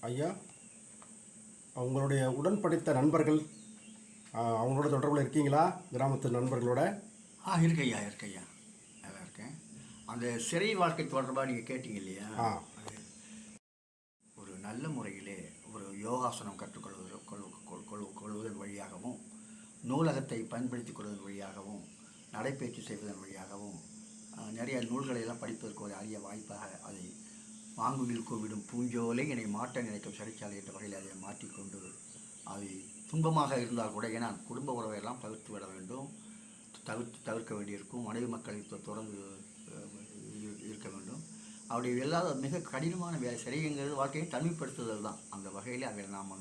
ஐயா, உங்களுடைய உடன் படித்த நண்பர்கள் அவங்களோட தொடர்பில் இருக்கீங்களா? கிராமத்து நண்பர்களோட? இருக்கையா இருக்கையா நல்லா இருக்கேன். அந்த சிறை வாழ்க்கை தொடர்பாக நீங்கள் கேட்டீங்க இல்லையா? அது ஒரு நல்ல முறையிலே ஒரு யோகாசனம் கொள்வதன் வழியாகவும், நூலகத்தை பயன்படுத்திக் கொள்வதன் வழியாகவும், நடைபயிற்சி செய்வதன் வழியாகவும் நிறைய நூல்களை எல்லாம் படிப்பதற்கு ஒரு அரிய வாய்ப்பாக அதை மாங்குயில் கூவிடும் பூஞ்சோலை என்னை மாட்ட நினைக்கும் சிறைச்சாலை என்ற வகையில் அதை மாற்றிக்கொண்டு, அது துன்பமாக இருந்தால் கூட, ஏன்னா குடும்ப உறவையெல்லாம் தவிர்த்து விட வேண்டும், தவிர்க்க வேண்டியிருக்கும், மனைவி மக்களை தொடர்ந்து இருக்க வேண்டும். அவருடைய எல்லா மிக கடினமான வேலை. சிறைங்கிறது வாழ்க்கையை தனிமைப்படுத்துதல் தான். அந்த வகையில் அதை நாம்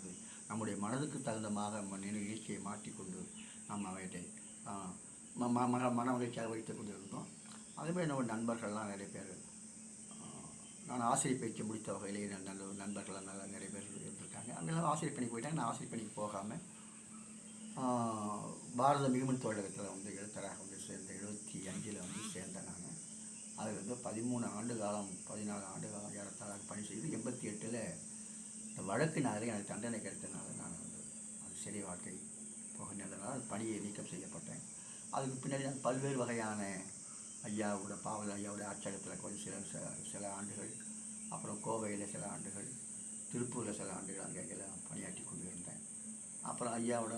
நம்முடைய மனதுக்கு தகுந்தமாக நிகழ்ச்சியை மாற்றிக்கொண்டு நாம் அவற்றை மன மகிழ்ச்சியாக வைத்து கொண்டு இருந்தோம். அதேமாதிரி நம்ம நண்பர்கள்லாம் நிறைய பேர், நான் ஆசிரியர் பயிற்சி முடித்த வகையிலே நல்ல நண்பர்கள்லாம் நல்லா நிறைய பேர் இருந்திருக்காங்க. அவங்களாம் ஆசிரியர் பணிக்கு போயிட்டாங்க. நான் ஆசிரியர் பணிக்கு போகாமல் பாரத மிகுமன் தொழிலகத்தில் எழுத்தராக சேர்ந்த 75 சேர்ந்தேன். நான் அதில் 13 ஆண்டு காலம் 14 ஆண்டு காலம் ஏறத்தாழ பணி செய்து 88 இந்த வழக்கினாலே எனக்கு தண்டனை கிடைத்ததுனால நான் அது சிறை வாழ்க்கை போகின்றதுனால அது பணியை நீக்கம் செய்யப்பட்டேன். அதுக்கு பின்னாடி நான் பல்வேறு வகையான ஐயாவோட பாவல் ஐயாவோட அச்சகத்தில் கொஞ்சம் சில ஆண்டுகள், அப்புறம் கோவையில் சில ஆண்டுகள், திருப்பூரில் சில ஆண்டுகள் அங்கே எல்லாம் பணியாற்றி கொண்டு இருந்தேன். அப்புறம் ஐயாவோட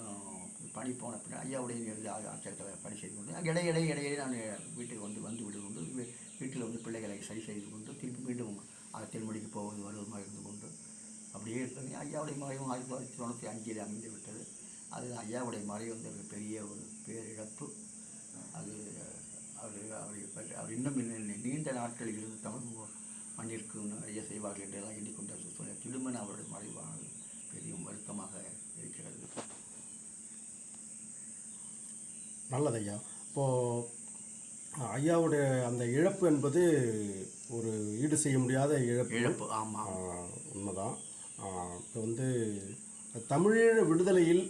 பணி போன பின்னாடி ஐயாவுடைய அச்சகத்தில் பணி செய்து கொண்டு இடையிடையே நான் வீட்டுக்கு வந்து விடுவது, வீட்டில் பிள்ளைகளை சரி செய்து கொண்டு திருப்பி மீண்டும் தென்மொழிக்கு போவது வருவதுமாக இருந்து கொண்டு அப்படியே இருந்தது. ஐயாவுடைய மறைவும் 1995 அமைந்து விட்டது. அது ஐயாவுடைய மறைவு பெரிய ஒரு பேரிழப்பு. அது அவர் இன்னும் நீண்ட நாட்களில் இருந்து தமிழ் மண்ணிற்கு நிறைய செய்வார்கள் என்றெல்லாம் எண்ணிக்கொண்டு சொல்ல திருமண அவருடைய மறைவானது பெரிய வருத்தமாக இருக்கிறது. நல்லது ஐயா. இப்போது ஐயாவுடைய அந்த இழப்பு என்பது ஒரு ஈடு செய்ய முடியாத இழப்பு. ஆமாம், உண்மைதான். இப்போ தமிழீழ விடுதலையில்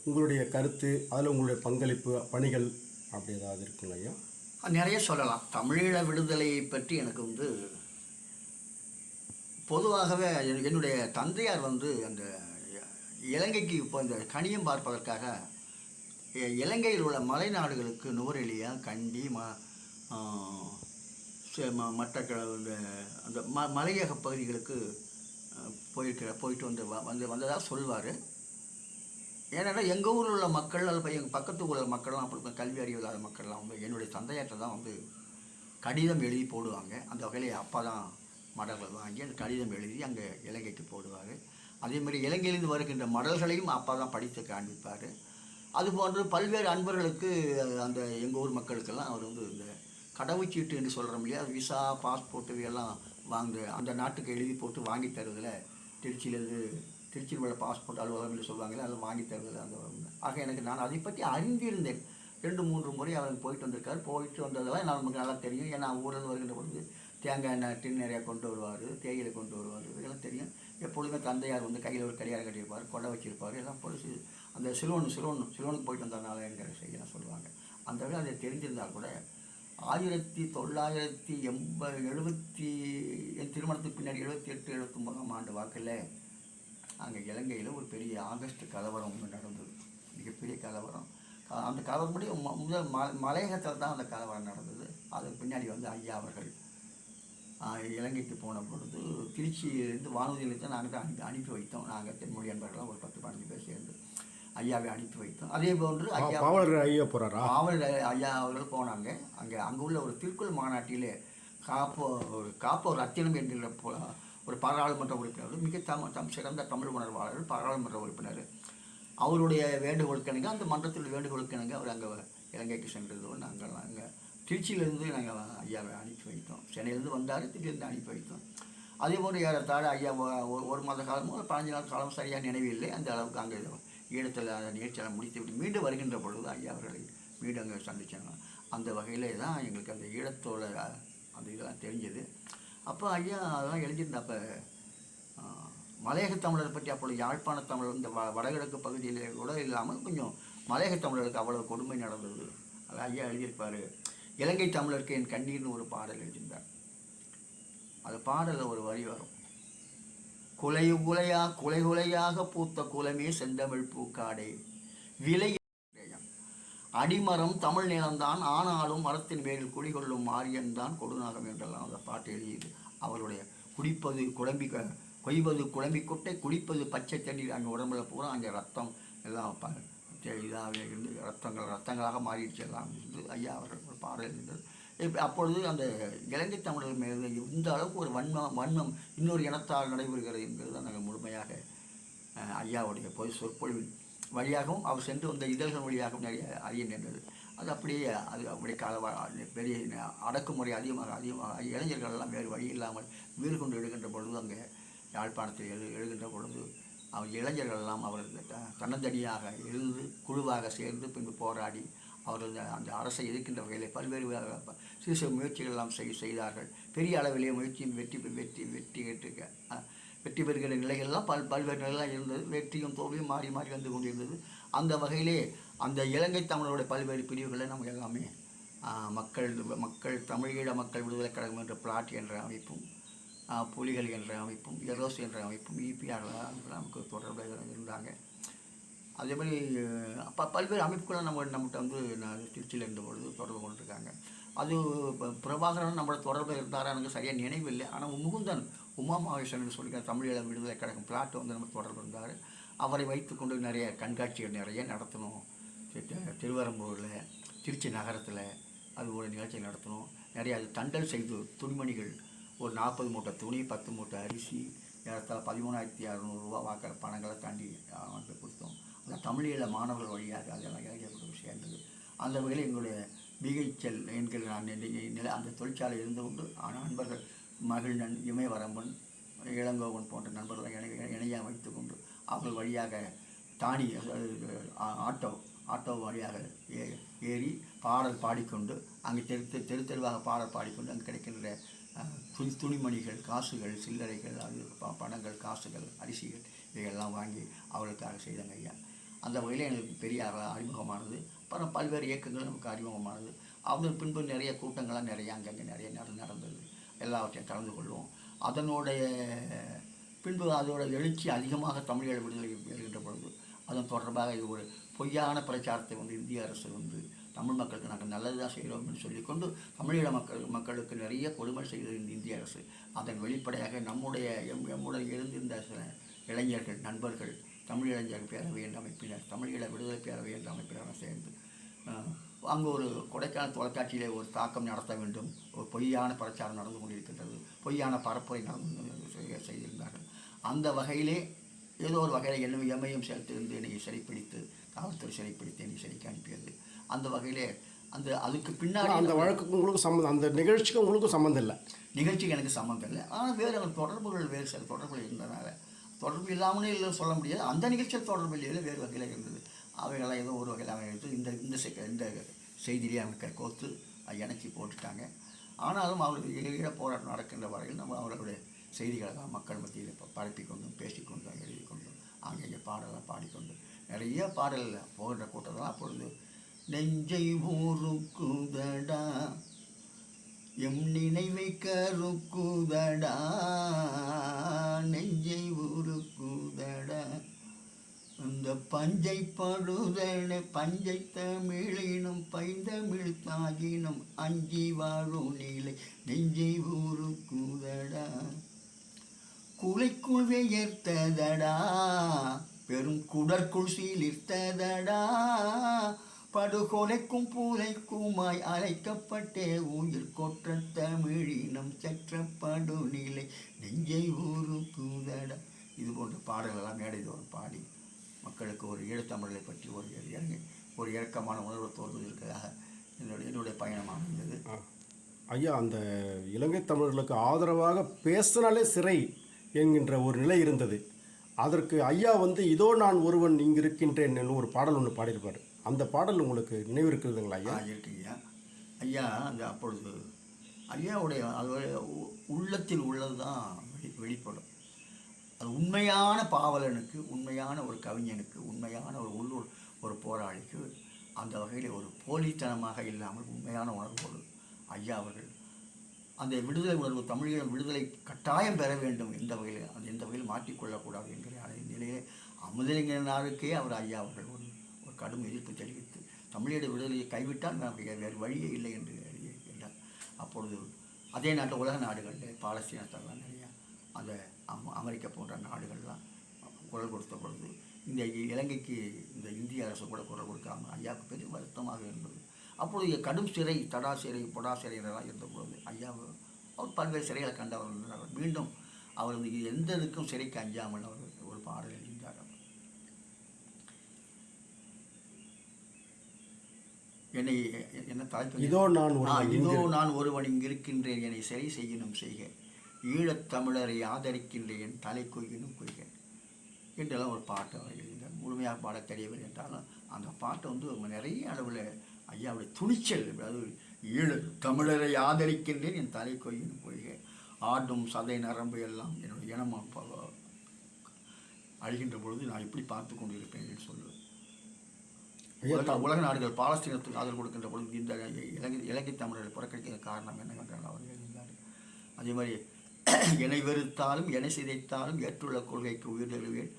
உங்களுடைய கருத்து, அதில் உங்களுடைய பங்களிப்பு பணிகள் அப்படி ஏதாவது இருக்குங்களா ஐயா? நிறைய சொல்லலாம். தமிழீழ விடுதலையை பற்றி எனக்கு பொதுவாகவே என்னுடைய தந்தையார் அந்த இலங்கைக்கு இப்போ இந்த கனியம் பார்ப்பதற்காக இலங்கையில் உள்ள மலை நாடுகளுக்கு நுவரெலியா, கண்டி, மற்ற அந்த மலையக பகுதிகளுக்கு போயிட்டு வந்ததாக சொல்வார். ஏன்னா எங்கள் ஊரில் உள்ள மக்கள் அல்லது எங்கள் பக்கத்து ஊரில் உள்ள மக்கள்லாம் அப்படி கல்வி அறிவு இல்லாத மக்கள்லாம் என்னுடைய தந்தையாற்றை தான் கடிதம் எழுதி போடுவாங்க. அந்த வகையில் அப்பா தான் மடல்கள் வாங்கி அந்த கடிதம் எழுதி அங்கே இலங்கைக்கு போடுவார். அதேமாதிரி இலங்கையிலிருந்து வருகின்ற மடல்களையும் அப்பா தான் படித்து காண்பிப்பார். அதுபோன்று பல்வேறு அன்பர்களுக்கு அந்த எங்கள் ஊர் மக்களுக்கெல்லாம் அவர் இந்த கடவுச்சீட்டு என்று சொல்கிறோம் இல்லையா, விசா, பாஸ்போர்ட்டு இவையெல்லாம் அந்த நாட்டுக்கு எழுதி போட்டு வாங்கி தருவதில் திருச்சியில் உள்ள பாஸ்போர்ட் அலுவலகம் என்று சொல்லுவாங்களே, அதில் வாங்கி தருவதில் ஆக எனக்கு நான் அதை பற்றி அறிந்திருந்தேன். 2-3 முறை அவர் போயிட்டு வந்திருக்கார். போயிட்டு வந்ததெல்லாம் நமக்கு நல்லா தெரியும். ஏன்னா ஊரில் வருகின்ற பொழுது தேங்காய் எண்ணெய் டின் நிறையா கொண்டு வருவார், தேயிலை கொண்டு வருவார், இதெல்லாம் தெரியும். எப்பொழுதுமே தந்தையார் கையில் ஒரு கடிகாரம் கட்டியிருப்பார், கொடை வச்சிருப்பார், எல்லாம் பொழுது அந்த சிலோனுக்கு போயிட்டு வந்ததுனால என்கிற செய்யலாம் சொல்லுவாங்க. அந்த வகையில் அதை தெரிஞ்சிருந்தால் கூட 1970 என் திருமணத்துக்கு பின்னாடி 78-79 ஆண்டு வாக்கில் அங்கே இலங்கையில் ஒரு பெரிய ஆகஸ்ட் கலவரம் ஒன்று நடந்தது. மிகப்பெரிய கலவரம். அந்த கலவரம் முதல் மலையகத்தில் தான் அந்த கலவரம் நடந்தது. அதுக்கு பின்னாடி ஐயா அவர்கள் இலங்கைக்கு போன பொழுது திருச்சியிலிருந்து வானொலியிலிருந்து நாங்கள் அனுப்பி வைத்தோம். நாங்கள் தென்மொழி அன்பர்கள்லாம் ஒரு 10-15 பேர் சேர்ந்து ஐயாவை அனுப்பி வைத்தோம். அதே போன்று பாவலர் ஐயா அவர்கள் போனாங்க. அங்கே உள்ள ஒரு திருக்குறள் மாநாட்டிலே காப்போர் ரத்தினம் என்கிற ஒரு பாராளுமன்ற உறுப்பினர், மிக சிறந்த தமிழ் உணர்வாளர், பாராளுமன்ற உறுப்பினர், அவருடைய வேண்டுகோளுக்கிணங்க, அந்த மன்றத்தில் வேண்டுகோளுக்கிணங்க அவர் அங்கே இலங்கைக்கு சென்றது. நாங்கள் அங்கே திருச்சியிலேருந்து நாங்கள் ஐயாவை அனுப்பி வைத்தோம். சென்னையிலேருந்து வந்தார், திருச்சியிலேருந்து அனுப்பி வைத்தோம். அதே போன்று ஏறத்தாழ ஐயா ஒரு மாத காலமும் 15 நாள் காலம் சரியாக நினைவில்லை. அந்த அளவுக்கு அங்கே ஈழத்தில் நிகழ்ச்சியெல்லாம் முடித்து விட்டு மீண்டும் வருகின்ற பொழுது ஐயா அவர்களை மீண்டும் அங்கே சந்தித்தாங்க. அந்த வகையில் தான் எங்களுக்கு அந்த ஈழத்தோட அந்த இதெல்லாம் தெரிஞ்சது. அப்போ ஐயா அதெல்லாம் எழுதியிருந்தப்போ மலையக தமிழரை பற்றி அப்பொழுது யாழ்ப்பாண தமிழர் இந்த வடகிழக்கு பகுதியிலே கூட இல்லாமல் கொஞ்சம் மலையக தமிழருக்கு அவ்வளோ கொடுமை நடந்தது. அது ஐயா எழுதியிருப்பார். இலங்கை தமிழருக்கு என் கண்ணீர்னு ஒரு பாடல் எழுதியிருந்தார். அது பாடலில் ஒரு வரி வரும், குலை குலையாக பூத்த குலமே செந்தமிழ் பூக்காடே விலை அடிமரம் தமிழ் நிலம்தான், ஆனாலும் மரத்தின் பேரில் குடிகொள்ளும் மாரியன்தான் கொடுநாகம் என்றெல்லாம் அந்த பாட்டு எழுதியது. அவருடைய குடிப்பது குழம்பி கொய்வது குழம்பி கொட்டை, குடிப்பது பச்சை தண்ணீர். அங்கே உடம்புல பூரா அங்கே ரத்தம் எல்லாம் இதாக இருந்து ரத்தங்களாக மாறிடுச்சு எல்லாம் இருந்து ஐயா அவர்கள் ஒரு பாடல் இருந்தது. அப்பொழுது அந்த இலங்கை தமிழர்கள் மேலே இந்த அளவுக்கு ஒரு வன்மம் இன்னொரு இனத்தால் நடைபெறுகிறது என்பது தான் நாங்கள் முழுமையாக ஐயாவுடைய பொது சொற்பொழிவின் வழியாகவும் அவர் சென்று வந்த இதழ்கள் வழியாகவும் நிறைய அறிய நேர்ந்தது. அது அப்படியே அப்படி பெரிய அடக்குமுறை அதிகமாக இளைஞர்கள் எல்லாம் வேறு வழி இல்லாமல் வீறு கொண்டு எழுகின்ற பொழுது அங்கே யாழ்ப்பாணத்தில் எழுகின்ற பொழுது அவர் இளைஞர்கள் எல்லாம் அவர் தன்னந்தனியாக எழுந்து குழுவாக சேர்ந்து பின்பு போராடி அவர்கள் அந்த அரசை எதிர்க்கின்ற வகையில் பல்வேறு சிறு சிறு முயற்சிகள் எல்லாம் செய்தார்கள். பெரிய அளவிலே முயற்சியும் வெற்றி பெறுகிற நிலைகள்லாம் பல்வேறு நிலையெல்லாம் இருந்தது. வெற்றியும் தோல்வியும் மாறி மாறி வந்து கொண்டிருந்தது. அந்த வகையிலே அந்த இலங்கை தமிழருடைய பல்வேறு பிரிவுகளை நம்ம எல்லாமே மக்கள் தமிழீழ மக்கள் விடுதலை கழகம் என்ற பிளாட் என்ற அமைப்பும், புலிகள் என்ற அமைப்பும், எரோஸ் என்ற அமைப்பும், இபிஆர்லாம் நமக்கு தொடர்பில் இருந்தாங்க. அதே மாதிரி பல்வேறு அமைப்புகளை நம்மகிட்ட வந்து திருச்சியில் இருந்த பொழுது தொடர்பு கொண்டிருக்காங்க. அது பிரபாகரன் நம்மளோட தொடர்பில் இருந்தாரா எனக்கு சரியாக நினைவில்லை. ஆனால் முகுந்தன் உமா மகேஸ்வரன் சொல்லிக்கிற தமிழீழ விடுதலை கழகம் பிளாட் வந்து நம்ம தொடர்பு இருந்தார். அவரை வைத்துக்கொண்டு நிறைய கண்காட்சிகள் நிறைய நடத்தணும். திருவரம்பூரில், திருச்சி நகரத்தில் அது ஒரு நிகழ்ச்சி நடத்தணும். நிறைய அது தண்டல் செய்து துணிமணிகள் ஒரு 40 மூட்டை துணி, 10 மூட்டை அரிசி, ஏறத்தாழ 13,600 வாக்கிற பணங்களை தாண்டி வந்து கொடுத்தோம். அந்த தமிழீழ மாணவர்கள் வழியாக அதெல்லாம் இலக்கிய சேர்ந்தது. அந்த வகையில் எங்களுடைய பிஹெச்எல் என்கிற அந்த தொழிற்சாலை இருந்து கொண்டு நண்பர்கள் மகிழ்நன், இமயவரம்பன், இளங்கோவன் போன்ற நண்பர்களை இணையாக வைத்து கொண்டு அவர்கள் வழியாக தானி ஆட்டோ வழியாக ஏறி பாடல் பாடிக்கொண்டு அங்கே தெருவாக பாடல் பாடிக்கொண்டு அங்கே கிடைக்கின்ற துணிமணிகள், காசுகள், சில்லறைகள், அது பணங்கள், காசுகள், அரிசிகள் இவையெல்லாம் வாங்கி அவர்களுக்காக செய்தாங்க ஐயா. அந்த வகையில் எங்களுக்கு பெரிய அறிமுகமானது. அப்புறம் பல்வேறு இயக்கங்கள் நமக்கு அறிமுகமானது. அதன் பின்பு நிறைய கூட்டங்கள்லாம் நிறைய அங்கங்கே நிறைய நடந்தது. எல்லாவற்றையும் கலந்து கொள்வோம். அதனுடைய பின்பு அதோட எழுச்சி அதிகமாக தமிழீழ விடுதலை வருகின்ற பொழுது அதன் தொடர்பாக இது ஒரு பொய்யான பிரச்சாரத்தை வந்து இந்திய அரசு வந்து தமிழ் மக்களுக்கு நாங்கள் நல்லது தான் செய்கிறோம் என்று சொல்லிக்கொண்டு தமிழீழ மக்களுக்கு நிறைய கொடுமை செய்தது இந்த இந்திய அரசு. அதன் வெளிப்படையாக நம்முடைய எழுந்திருந்த சில இளைஞர்கள், நண்பர்கள், தமிழிளைஞர் பேரவை என்ற அமைப்பினர், தமிழீழ விடுதலை பேரவை என்ற அமைப்பினர் சேர்ந்து அங்கே ஒரு கொடைக்கானல் தொலைக்காட்சியிலே ஒரு தாக்கம் நடத்த வேண்டும், ஒரு பொய்யான பிரச்சாரம் நடந்து கொண்டிருக்கின்றது, பொய்யான பரப்புரை செய்திருந்தார்கள். அந்த வகையிலே ஏதோ ஒரு வகையில் எம்மையும் சேர்த்திருந்து என்னை சிறைப்பிடித்து, காவல்துறை சிறைப்பிடித்து என்னை சிறைக்கு அனுப்பியது. அந்த வகையிலே அதுக்கு பின்னாடி அந்த வழக்குக்கு உங்களுக்கு சம்மந்தம், அந்த நிகழ்ச்சிக்கு உங்களுக்கு சம்மந்தம் இல்லை? நிகழ்ச்சிக்கு எனக்கு சம்மந்தம் இல்லை. ஆனால் வேறு தொடர்புகள், வேறு சில தொடர்புகள் இருந்ததுனால தொடர்பு இல்லாமலே இல்லை சொல்ல முடியாது. அந்த நிகழ்ச்சியில் தொடர்பு இல்லையில வேறு வகையில் இருந்தது. அவைகளாம் ஏதோ ஒரு வகையில் அவங்க எடுத்து இந்த செய்தியிலே அவங்க கோர்த்து இணைச்சி போட்டுட்டாங்க. ஆனாலும் அவர்களுக்கு ஈழ போராட்டம் நடக்கின்ற வரையில் நம்ம அவர்களுடைய செய்திகளை தான் மக்கள் மத்தியில் பரப்பிக்கொண்டும் பேசிக்கொண்டும் எழுதிக்கொண்டும் அங்கே பாடலாம் பாடிக்கொண்டு நிறைய பாடலில் போகின்ற கூட்டத்தான். அப்பொழுது நெஞ்சை ஊருக்குதடா எம் நினைவை கருக்குதடா, நெஞ்சை ஊருக்குதடா இந்த பஞ்சை படுதன பஞ்சை தமிழினும் பைந்தமிழ் தாகினும் அஞ்சி வாழும் நிலை நெஞ்சை ஊருக்குதடா, குலைக்குள் வெயர்த்ததடா பெரும் குடற்குள் சீலிர்த்ததடா, படுகொலைக்கும் பூலைக்குமாய் அழைக்கப்பட்டே உயிர் கொற்ற தமிழினம் சற்றப்படு நிலை நெஞ்சை ஊருக்குதடா. இது போன்ற பாடல்களெல்லாம் மேடைதோறும் பாடி மக்களுக்கு ஒரு ஈழத்தமிழரை பற்றி ஒரு இறக்கமான உணர்வு தோன்றுவதற்காக என்னுடைய பயணம் அமைந்தது. ஐயா, அந்த இலங்கை தமிழர்களுக்கு ஆதரவாக பேசினாலே சிறை என்கின்ற ஒரு நிலை இருந்தது. அதற்கு ஐயா வந்து இதோ நான் ஒருவன் இங்கு இருக்கின்றேன் ஒரு பாடல் ஒன்று பாடியிருப்பார். அந்த பாடல் உங்களுக்கு நினைவு இருக்குதுங்களா ஐயா? இருக்குங்க ஐயா. அந்த அப்பொழுது ஐயாவுடைய உள்ளத்தில் உள்ளது தான் வெளிப்படும். அது உண்மையான பாவலனுக்கு, உண்மையான ஒரு கவிஞனுக்கு, உண்மையான ஒரு உள்ளூர் ஒரு போராளிக்கு அந்த வகையில் ஒரு போலித்தனமாக இல்லாமல் உண்மையான உணர்வோடு ஐயா அவர்கள் அந்த விடுதலை உணர்வு, தமிழீழம் விடுதலை கட்டாயம் பெற வேண்டும், எந்த வகையில் அது எந்த வகையில் மாற்றிக்கொள்ளக்கூடாது என்கிற நிலையிலே அமுதலிங்கனாருக்கே அவர் ஐயா அவர்கள் ஒரு ஒரு கடும் எதிர்ப்பு தெரிவித்து தமிழீழ விடுதலையை கைவிட்டால் நமக்கு வேறு வழியே இல்லை என்று என்றார். அப்பொழுது அதே நாட்டில் உலக நாடுகளில் பாலஸ்தீனத்தெல்லாம் நிறையா அந்த அமெரிக்கா போன்ற நாடுகள்லாம் குரல் கொடுத்த பொழுது இந்த இலங்கைக்கு இந்த இந்திய அரசு கூட குரல் கொடுக்காமல் ஐயாவுக்கு பெரும் வருத்தமாக இருந்தது. அப்பொழுது கடும் சிறை, தடா சிறை, பொடா சிறைகளெல்லாம் இருந்தபொழுது ஐயா அவர் பல்வேறு சிறைகளை கண்டவர் இருந்தார். மீண்டும் அவர் வந்து எந்த இதுக்கும் சிறைக்கு அஞ்சாமல் அவர் ஒரு பாடல் எழுதினார். என்னை என்ன தலைப்பு, இதோ நான் ஒருவன் இங்கிருக்கின்றேன், என்னை சரி செய்யணும் செய்க, ஈழத்தமிழரை ஆதரிக்கின்றேன், தலை கொய்யினும் கொய்க என்றெல்லாம் ஒரு பாட்டை அவர் எழுதினார். முழுமையாக பாட தெரியவில்லை என்றாலும் அந்த பாட்டை வந்து நிறைய அளவில் ஐயாவுடைய துணிச்சல், அதாவது ஈழத் தமிழரை ஆதரிக்கின்றேன், என் தலை கொய்யினும் கொய்க, ஆடும் சதை நரம்பு எல்லாம் என்னுடைய இனம் அழிகின்ற பொழுது நான் இப்படி பார்த்து கொண்டு இருப்பேன் என்று சொல்லுவேன். உலக நாடுகள் பாலஸ்தீனத்துக்கு ஆதரவு கொடுக்கின்ற பொழுது இந்த இலங்கை தமிழரை புறக்கணிக்கிற காரணம் என்னவென்றால் அவர் எழுதினார். அதே மாதிரி என்னை வெறுத்தாலும் என்னை சிதைத்தாலும் ஏற்றுள்ள கொள்கைக்கு உயிர் தருவேன்,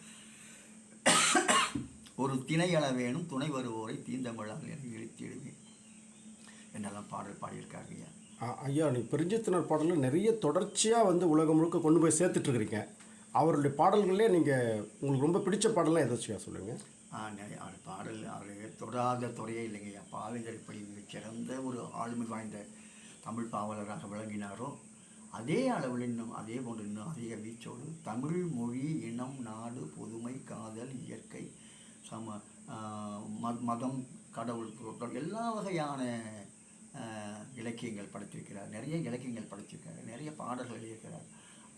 ஒரு திணையள வேணும் துணை வருவோரை தீந்தமிழால் என்னை இழுத்திடுவேன் என்னெல்லாம் பாடல் பாடியிருக்காரு ஐயா. ஐயா, நீ பெருஞ்சித்தினர் பாடலில் நிறைய தொடர்ச்சியாக வந்து உலகம் முழுக்க கொண்டு போய் சேர்த்துட்ருக்கிறீங்க. அவருடைய பாடல்களே நீங்கள் உங்களுக்கு ரொம்ப பிடிச்ச பாடலாம் எதாச்சும் சொல்லுங்கள். அவர் பாடல் அவர் தொடாத துறையே இல்லைங்கய்யா. பாவேந்தர் எப்படி சிறந்த ஒரு ஆளுமை வாய்ந்த தமிழ் பாவலராக விளங்கினாரோ அதே அளவில் இன்னும் அதே போன்று இன்னும் அதிக வீச்சோடு தமிழ் மொழி, இனம், நாடு, பொதுமை, காதல், இயற்கை, மதம், கடவுள் பொருட்கள் எல்லா வகையான இலக்கியங்கள் படைத்திருக்கிறார். நிறைய இலக்கியங்கள் படைத்திருக்கிறார், நிறைய பாடல்கள் எழுதியிருக்கிறார்.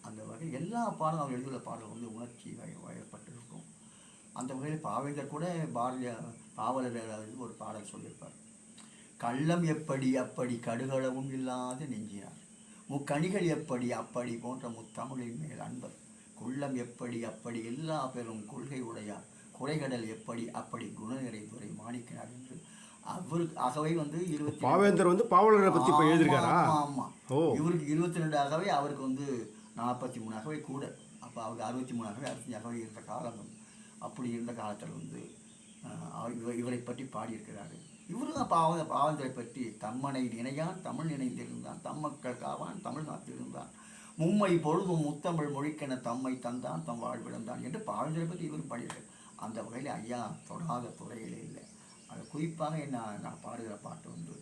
அந்த வகையில் எல்லா பாடலும் அவர் எழுதியுள்ள பாடல் வந்து உணர்ச்சி வயப்பட்டிருக்கும். அந்த வகையில் பாவேந்தர் கூட பாவலர் ஒரு பாடல் சொல்லியிருப்பார். கள்ளம் எப்படி அப்படி கடுகளவும் இல்லாத நெஞ்சினார், முக்கணிகள் எப்படி அப்படி போன்ற முத்தமிழின் மேல் அன்பர், குள்ளம் எப்படி அப்படி எல்லா பெரும் கொள்கை உடையார், குறைகடல் எப்படி அப்படி குணநிறை துறை மாணிக்கினார் என்று அவருக்கு ஆகவே வந்து 20 பாவேந்தர் வந்து பாவலரை பற்றி இப்போ எழுதியிருக்காரா? ஆமாம், இவருக்கு 22 ஆகவே அவருக்கு வந்து 43 ஆகவே கூட. அப்போ அவருக்கு 63 ஆகவே 65 ஆகவே இருந்த காலம். அப்படி இருந்த காலத்தில் வந்து இவரை பற்றி பாடியிருக்கிறாரு. இவரு தான் பாவேந்தரை பற்றி தம்மனை நினையான் தமிழ் நினைந்திருந்தான், தம்மக்கள் காவான் தமிழ் காத்திருந்தான், மும்மை பொழுதும் முத்தமிழ் மொழிக்கென தம்மை தந்தான் தம் வாழ்விழந்தான் என்று பாவேந்தரை பற்றி இவரும் பாடியிருக்கார். அந்த வகையில் ஐயா தொடாத துறையிலே இல்லை. அது குறிப்பாக நான் பாடுகிற பாட்டு வந்து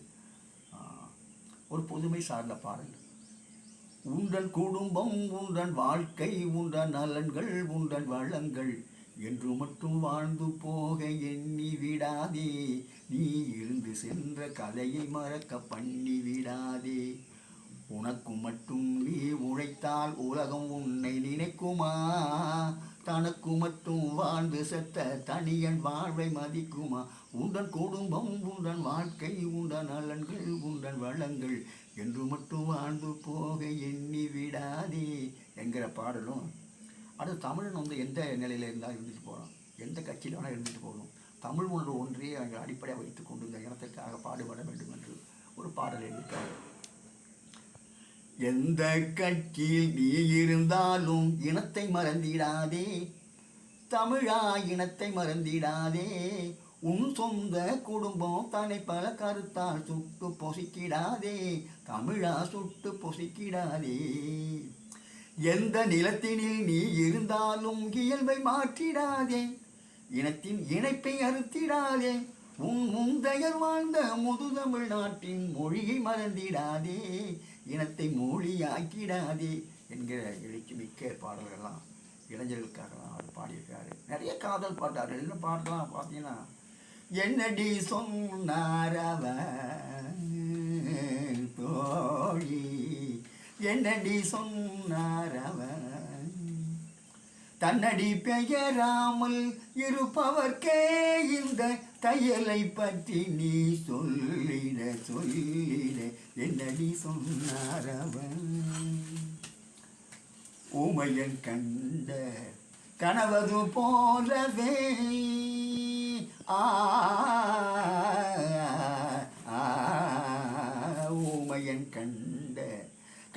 ஒரு பொதுமை சார்ந்த பாடல். உண்டன் குடும்பம், உண்டன் வாழ்க்கை, உண்டன் நலன்கள், உண்டன் வளங்கள் என்று மட்டும் வாழ்ந்து போக எண்ணி விடாதே, நீ இருந்து சென்ற கதையை மறக்க பண்ணி விடாதே, உனக்கு மட்டும் நீ உழைத்தால் உலகம் உன்னை நினைக்குமா, தனக்கு மட்டும் வாழ்ந்து செத்த தனியன் வாழ்வை மதிக்குமா, உண்டன் குடும்பம், உண்டன் வாழ்க்கை, உண்டன் நலன்கள், உண்டன் வளங்கள் என்று மட்டும் வாழ்ந்து போக எண்ணி விடாதே என்கிற பாடலும். அது தமிழன் வந்து எந்த நிலையில் இருந்தால் இருந்துட்டு போகலாம், எந்த கட்சியில் வேணால் இருந்துட்டு போகணும், தமிழ் ஒன்று ஒன்றே அவர்கள் அடிப்படையாக வைத்துக் கொண்டு இந்த இனத்திற்காக பாடுபட வேண்டும் என்று ஒரு பாடல் எழுதியிருக்காரு. எந்த கட்சியில் நீ இருந்தாலும் இனத்தை மறந்திடாதே, தமிழா இனத்தை மறந்திடாதே, உன் சொந்த குடும்பம் தன்னை பல கருத்தால் சுட்டு பொசிக்கிடாதே, தமிழா சுட்டு பொசிக்கிடாதே, எந்த நிலத்தினில் நீ இருந்தாலும் இயல்பை மாற்றிடாதே, இனத்தின் இணைப்பை அறுத்திடாதே, உன் முந்தையர் வாழ்ந்த முதுதமிழ் நாட்டின் மொழியை மறந்திடாதே, இனத்தை மொழியாக்கிடாதே என்கிற எழுச்சி மிக்க பாடல்கள்லாம் இளைஞர்களுக்காகலாம் அவர் பாடியிருக்காரு. நிறைய காதல் பாட்டார். என்ன பாட்டெல்லாம் பார்த்தீங்கன்னா, என்னடி சொன்னாரவ தோழி, என்னடி சொன்னாரவ, தன்னடி பெயராமல் இருப்பவர்க்கே இந்த தையலை பற்றி நீ சொல்லிட சொல்லிட, என்னடி சொன்னாரவன், ஊமையன் கண்ட கனவது போலவே ஊமையன் கண்ட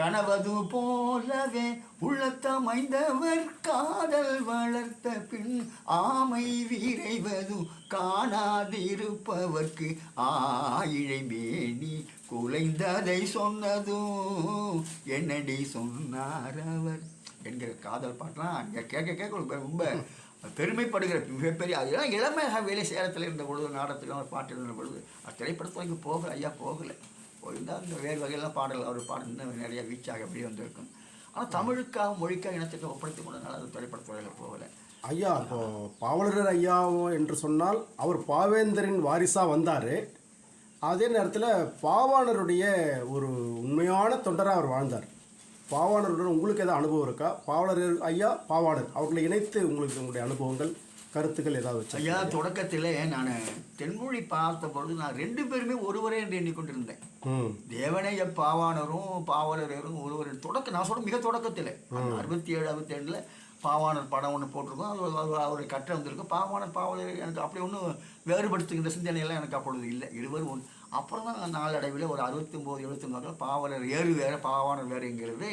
கனவது போலவே உள்ளத்தமைந்தவர் காதல் வளர்த்த பின் ஆமை விரைவது காணாதிருப்பவர்க்கு ஆயிழை மேனி குலைந்ததை சொன்னதும் என்னடி சொன்னார் அவர் என்கிற காதல் பாட்டெலாம் அங்கே கேட்க ரொம்ப பெருமைப்படுகிற மிகப்பெரிய அதெல்லாம் இளமையாக வேலை சேலத்தில் இருந்த பொழுது நாடகத்தில் ஒரு பாட்டு இருந்த பொழுது திரைப்படத்து வரைக்கும் போகலை ஐயா போகலை போயிருந்தால் இந்த வேறு வகையெல்லாம் பாடல் அவர் பாடல் இன்னும் நிறைய வீச்சாக அப்படியே வந்திருக்கும். ஆனால் தமிழுக்காக மொழிக்காக இனத்துக்கு ஒப்படைத்து கொண்டதுனால அது திரைப்படத்துறையில் போகலை. ஐயா இப்போ பாவலர் ஐயா என்று சொன்னால் அவர் பாவேந்தரின் வாரிசாக வந்தார். அதே நேரத்தில் பாவாணருடைய ஒரு உண்மையான தொண்டராக அவர் வாழ்ந்தார். பாவாணருடன் உங்களுக்கு ஏதாவது அனுபவம் இருக்கா? பாவலர் ஐயா பாவாணர் அவர்களை இணைத்து உங்களுக்கு உங்களுடைய அனுபவங்கள் கருத்துக்கள் ஏதாவது வச்சு? ஐயா தொடக்கத்தில் நான் தென்மொழி பார்த்த பொழுது நான் 2 பேருமே ஒருவரே என்று எண்ணிக்கொண்டிருந்தேன். தேவனைய பாவாணரும் பாவலரும் ஒருவர் நான் சொல்ல மிக தொடக்கத்தில் 67 67 பாவாணர் படம் ஒன்று போட்டிருக்கோம். அது அவருடைய கற்றை வந்திருக்கும். பாவாணர் பாவலர் எனக்கு அப்படி ஒன்றும் வேறுபடுத்துகின்ற சிந்தனையெல்லாம் எனக்கு அப்பொழுது இல்லை. இருவர் ஒன்று. அப்புறம் தான் நாளடைவில் ஒரு 69 79 பாவலர் வேறு பாவாணர் வேறுங்கிறது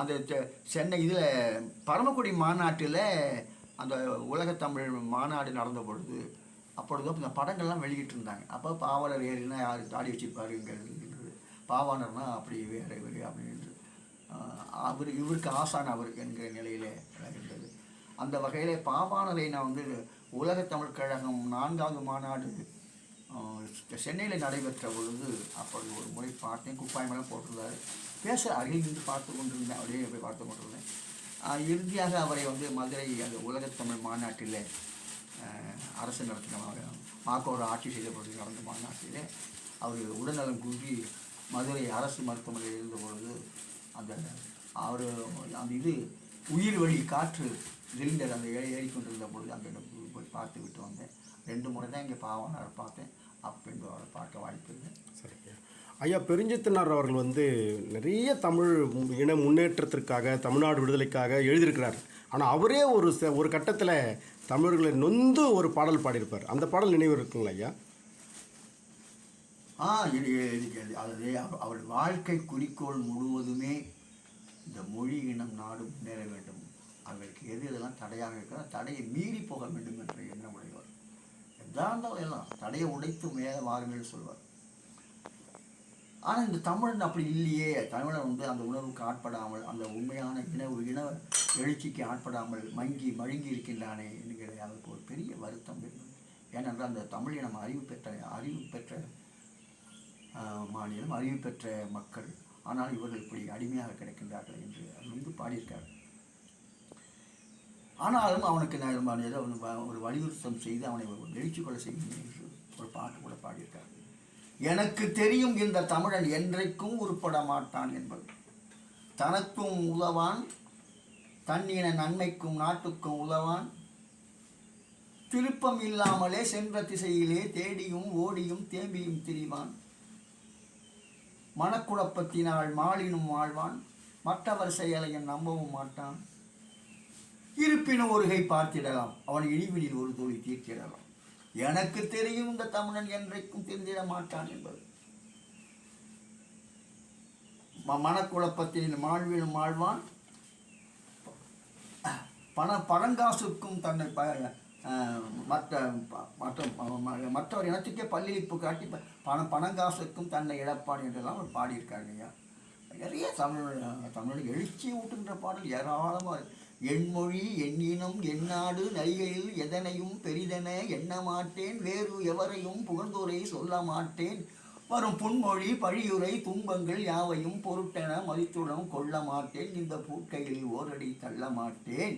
அந்த சென்னை இதில் பரமக்குடி மாநாட்டில் அந்த உலகத்தமிழ் மாநாடு நடந்த பொழுது அப்பொழுது இந்த படங்கள்லாம் வெளியிட்டு இருந்தாங்க. அப்போ பாவலர் ஏறுனா யார் தாடி வச்சுருப்பாருங்கிறது, பாவாணர்னா அப்படி வேறு அப்படின்னு இவருக்கு ஆசான் அவர் என்கிற நிலையில் இருந்தது. அந்த வகையில் பாவாணரை நான் வந்து உலகத்தமிழ் கழகம் 4வது மாநாடு சென்னையில் நடைபெற்ற பொழுது அப்பொழுது ஒரு முறை பார்த்தேன். குப்பாயமெல்லாம் போட்டிருந்தார். பேச அருகில் நின்று பார்த்து கொண்டிருந்தேன். அப்படியே போய் பார்த்து கொண்டிருந்தேன். இறுதியாக அவரை வந்து மதுரை அந்த உலகத்தமிழ் மாநாட்டில் அரசு நடத்தின மாக்கோட ஆட்சி செய்த பொழுது நடந்த மாநாட்டில் அவர் உடல்நலம் குன்றி மதுரை அரசு மருத்துவமனையில் இருந்த பொழுது அவர் அந்த உயிர் வழி காற்று சிலிண்டர் அந்த ஏறிக்கொண்டிருந்த பொழுது அந்த போய் பார்த்து விட்டு வந்தேன். 2 முறை தான் இங்கே பாவாணர் பார்த்தேன். அப்போ அவரை பார்க்க வாய்ப்பு இல்லை. சரிங்க ஐயா. பெருஞ்சித்தனார் அவர்கள் வந்து நிறைய தமிழ் இன முன்னேற்றத்திற்காக தமிழ்நாடு விடுதலைக்காக எழுதியிருக்கிறார். ஆனால் அவரே ஒரு கட்டத்தில் தமிழர்களை நொந்து ஒரு பாடல் பாடியிருப்பார். அந்த பாடல் நினைவு இருக்குங்களா ஐயா? அது அவர் வாழ்க்கை குறிக்கோள் முழுவதுமே இந்த மொழி இனம் நாடு முன்னேற வேண்டும், அவர்களுக்கு இதெல்லாம் தடையாக இருக்கிற தடையை மீறி போக வேண்டும் என்ற எண்ணம் உடையவர். எதாக இருந்தாலும் எல்லாம் தடையை உடைத்து மேலே வாருங்கள் சொல்வார். ஆனால் இந்த தமிழன் அப்படி இல்லையே. தமிழன் வந்து அந்த உணர்வுக்கு ஆட்படாமல், அந்த உண்மையான இன எழுச்சிக்கு ஆட்படாமல் மழுங்கி இருக்கின்றானே என்கிற அவருக்கு ஒரு பெரிய வருத்தம் இருந்தது. ஏனென்றால் அந்த தமிழ் இனம் அறிவு பெற்ற மாநிலம், அறிவு பெற்ற மக்கள், ஆனால் இவர்கள் இப்படி அடிமையாக கிடைக்கின்றார்கள் என்று வந்து பாடியிருக்கார். ஆனாலும் அவனுக்கு நான் ஏதோ ஒரு வலியுறுத்தம் செய்து அவனை ஒரு எழுச்சி கொள்ள செய்யும் என்று ஒரு பாட்டு கூட பாடியிருக்கார். எனக்கு தெரியும் இந்த தமிழன் என்றைக்கும் உருப்பட மாட்டான் என்பது. தனக்கும் உதவான், தன்னின நன்மைக்கும் நாட்டுக்கும் உதவான், திருப்பம் இல்லாமலே சென்ற திசையிலே தேடியும் ஓடியும் தேம்பியும் திரிவான், மனக்குழப்பத்தினால் மாளினும் வாழ்வான், மற்றவர் செயலையும் நம்பவும் மாட்டான், இருப்பினும் ஒருகை பார்த்திடலாம், அவன் இழிவினில் ஒரு தோழி தீர்த்திடலாம். எனக்கு தெரியும் இந்த தமிழன் என்றைக்கும் தெரிந்திட மாட்டான் என்பது. மனக்குழப்பத்தில் மாழ்வினும் வாழ்வான், பழங்காசுக்கும் தன்னை மற்றவர் இனத்துக்கே பல்லிழிப்பு காட்டி பணங்காசுக்கும் தன்னை இழப்பான் என்றெல்லாம் அவர் பாடியிருக்காங்க ஐயா. நிறைய தமிழ் எழுச்சி ஊட்டுகின்ற பாடல் ஏராளமாக. என்மொழி எண்ணினம் எந்நாடு நரிகளில் எதனையும் பெரிதென எண்ண மாட்டேன், வேறு எவரையும் புகழ்ந்தோரை சொல்ல மாட்டேன், வரும் புன்மொழி பழியுரை துன்பங்கள் யாவையும் பொருட்டென மதித்துடன் கொள்ள மாட்டேன், இந்த பூட்கையில் ஓரடி தள்ள மாட்டேன்,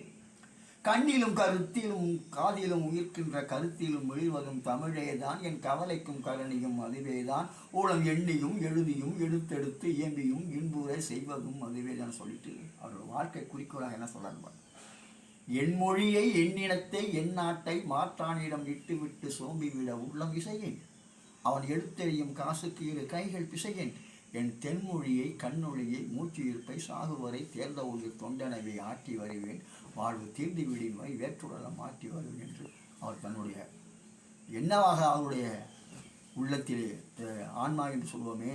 கண்ணிலும் கருத்திலும் காதிலும் உயிர்க்கின்ற கருத்திலும் வெளிவதும் தமிழேதான், என் கவலைக்கும் கரணியும் அதுவேதான், ஊழம் எண்ணியும் எழுதியும் எடுத்தெடுத்து இயம்பியும் இன்புரை செய்வதும் அதுவேதான் சொல்லிட்டு அவரோட வாழ்க்கை குறிக்கோளாக என்ன சொல்றாரு. என் மொழியை எண்ணினத்தை என் நாட்டை மாற்றானிடம் இட்டுவிட்டு சோம்பிவிட உள்ளம் இசையேன், அவன் எடுத்தெறியும் காசுக்கு 2 கைகள் பிசையேன், என் தென்மொழியை கண்ணொழியை மூச்சு இருப்பை சாகுவரை தேர்ந்த உயிர் தொண்டனவை ஆட்டி வருவேன், வாழ்வு தீர்ந்து வீடின் வரை வேற்றுடலம் மாற்றி வருவேன் என்று அவர் தன்னுடைய என்னவாக அவருடைய உள்ளத்திலே ஆன்மா என்று சொல்வோமே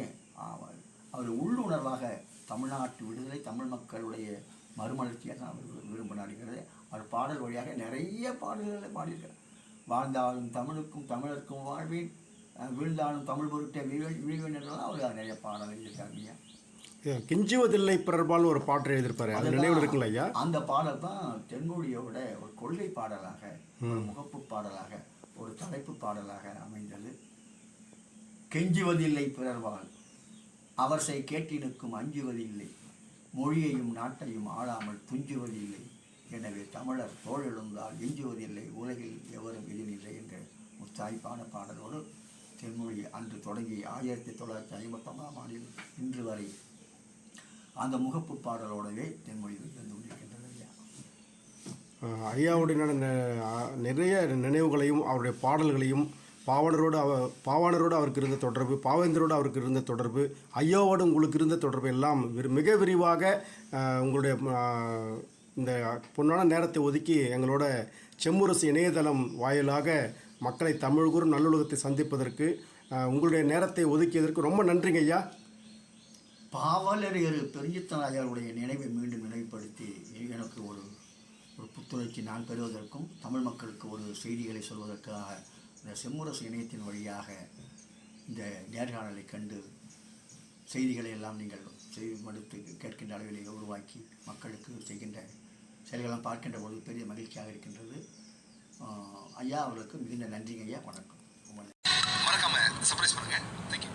அவர் உள்ளுணர்வாக தமிழ்நாட்டு விடுதலை, தமிழ் மக்களுடைய மறுமலர்ச்சியை தான் அவர் விரும்பினாருங்கிறது அவர் பாடல் வழியாக நிறைய பாடல்களை பாடியிருக்கார். வாழ்ந்தாலும் தமிழுக்கும் தமிழருக்கும் வாழ்வேன், வீழ்ந்தாலும் தமிழ் பொருட்டை வீழ்வேன் என்றெல்லாம் அவர் நிறைய பாடல் எழுதியிருக்காங்க. கெஞ்சுவதில்லை பிறர்பால் ஒரு பாட்டு எழுதியிருப்பாரு, அது நினைவில் இருக்குல்ல ஐயா? அந்த பாடல் தான் தென்மொழியோட ஒரு கொள்கை பாடலாக, ஒரு முகப்பு பாடலாக, ஒரு தலைப்பு பாடலாக அமைந்தது. கெஞ்சுவதில்லை பிறர்வால் அவர்சை கேட்டினுக்கும் அஞ்சுவதில்லை, மொழியையும் நாட்டையும் ஆளாமல் துஞ்சுவதில்லை, எனவே தமிழர் தோழெழுந்தால் எஞ்சுவதில்லை, உலகில் எவரும் எதிரில்லை என்ற முத்தாய்ப்பான பாடலோடு தென்மொழி அன்று தொடங்கி 1959ஆம் ஆண்டில் இன்று வரை அந்த முகப்பு பாடலோடவே தென்மொழி வந்து கொண்டிருக்கின்றது ஐயா. ஐயாவுடைய நிறைய நினைவுகளையும் அவருடைய பாடல்களையும் பாவாணரோடு அவருக்கு இருந்த தொடர்பு, பாவேந்தரோடு அவருக்கு இருந்த தொடர்பு, ஐயாவோடு உங்களுக்கு இருந்த தொடர்பு எல்லாம் மிக விரிவாக உங்களுடைய இந்த பொன்னான நேரத்தை ஒதுக்கி எங்களோட செம்முரசு இணையதளம் வாயிலாக மக்களை தமிழ் கூறும் நல்லுலகத்தை சந்திப்பதற்கு உங்களுடைய நேரத்தை ஒதுக்கியதற்கு ரொம்ப நன்றிங்க ஐயா. பாவலர் பெரியத்தனாயாருடைய நினைவை மீண்டும் நினைவுபடுத்தி எனக்கு ஒரு புத்துணர்ச்சி நான் பெறுவதற்கும் தமிழ் மக்களுக்கு ஒரு செய்திகளை சொல்வதற்காக இந்த செம்முரசு இணையத்தின் வழியாக இந்த நேர்காணலை கண்டு செய்திகளை எல்லாம் நீங்கள் மடுத்து கேட்கின்ற அளவிலே உருவாக்கி மக்களுக்கு செய்கின்ற செயல்களெல்லாம் பார்க்கின்ற பொழுது பெரிய மகிழ்ச்சியாக இருக்கின்றது. ஐயா அவர்களுக்கு மிகுந்த நன்றிங்க ஐயா. வணக்கம். மறக்காம சர்ப்ரைஸ் பண்ணுங்க. தேங்க்யூ.